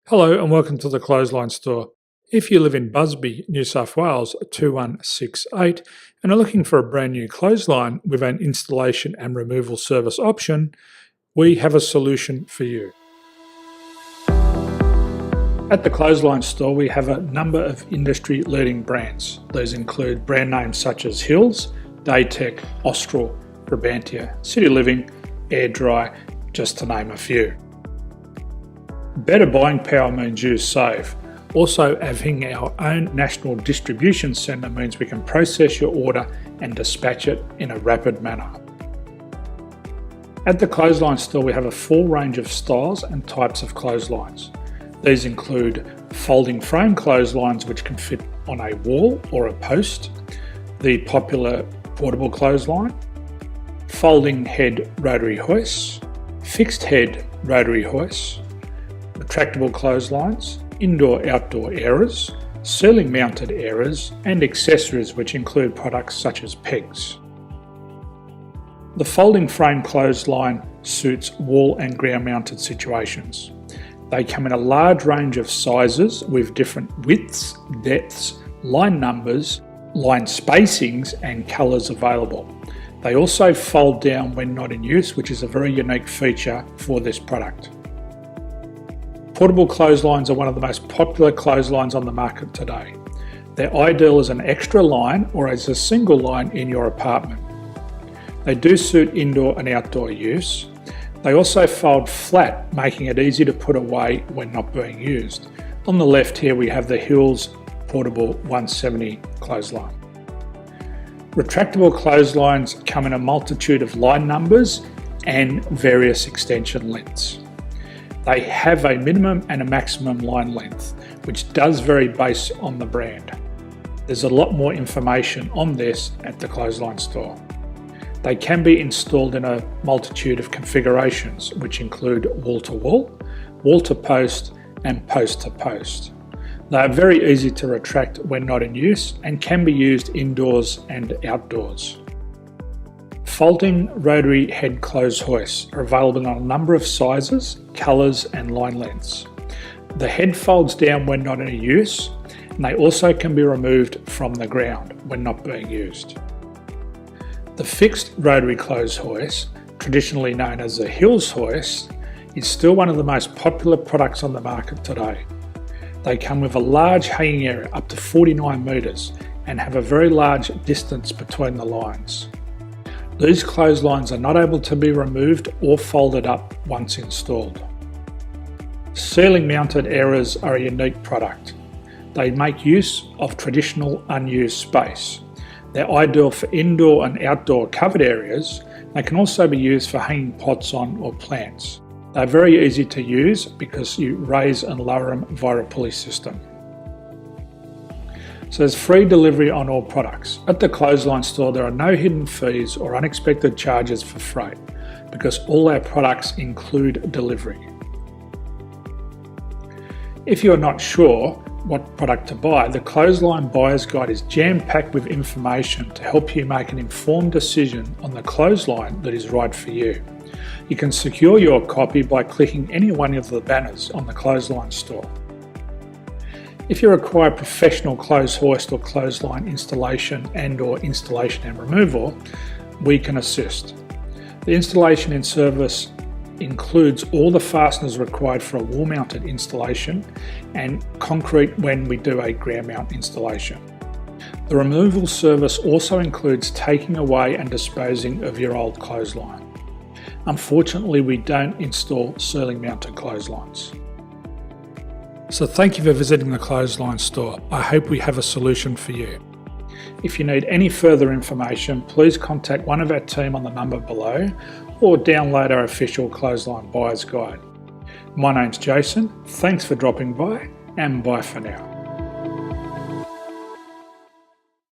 Hello and welcome to the Clothesline Store. If you live in Busby, New South Wales 2168 and are looking for a brand new clothesline with an installation and removal service option, we have a solution for you. At the Clothesline Store we have a number of industry-leading brands. These include brand names such as Hills, Daytech, Austral, Brabantia, City Living, Air Dry, just to name a few. Better buying power means you save. Also, having our own national distribution centre means we can process your order and dispatch it in a rapid manner. At the Clothesline Store we have a full range of styles and types of clotheslines. These include folding frame clotheslines which can fit on a wall or a post, the popular portable clothesline, folding head rotary hoists, fixed head rotary hoists, retractable clotheslines, indoor-outdoor airers, ceiling mounted airers and accessories which include products such as pegs. The folding frame clothesline suits wall and ground mounted situations. They come in a large range of sizes with different widths, depths, line numbers, line spacings and colours available. They also fold down when not in use, which is a very unique feature for this product. Portable clotheslines are one of the most popular clotheslines on the market today. They're ideal as an extra line or as a single line in your apartment. They do suit indoor and outdoor use. They also fold flat, making it easy to put away when not being used. On the left here we have the Hills Portable 170 clothesline. Retractable clotheslines come in a multitude of line numbers and various extension lengths. They have a minimum and a maximum line length, which does vary based on the brand. There's a lot more information on this at the Clothesline Store. They can be installed in a multitude of configurations, which include wall-to-wall, wall-to-post and post-to-post. They are very easy to retract when not in use and can be used indoors and outdoors. Folding rotary head clothes hoists are available in a number of sizes, colours and line lengths. The head folds down when not in use, and they also can be removed from the ground when not being used. The fixed rotary clothes hoist, traditionally known as the Hills hoist, is still one of the most popular products on the market today. They come with a large hanging area up to 49 metres and have a very large distance between the lines. These clotheslines are not able to be removed or folded up once installed. Ceiling mounted airers are a unique product. They make use of traditional unused space. They're ideal for indoor and outdoor covered areas. They can also be used for hanging pots on or plants. They're very easy to use because you raise and lower them via a pulley system. So there's free delivery on all products. At the Clothesline Store there are no hidden fees or unexpected charges for freight because all our products include delivery. If you're not sure what product to buy, the Clothesline Buyer's Guide is jam-packed with information to help you make an informed decision on the clothesline that is right for you. You can secure your copy by clicking any one of the banners on the Clothesline Store. If you require professional clothes hoist or clothesline installation and/or installation and removal, we can assist. The installation and service includes all the fasteners required for a wall-mounted installation and concrete when we do a ground mount installation. The removal service also includes taking away and disposing of your old clothesline. Unfortunately, we don't install ceiling mounted clotheslines. So thank you for visiting the Clothesline Store. I hope we have a solution for you. If you need any further information, please contact one of our team on the number below or download our official Clothesline Buyer's Guide. My name's Jason, thanks for dropping by and bye for now.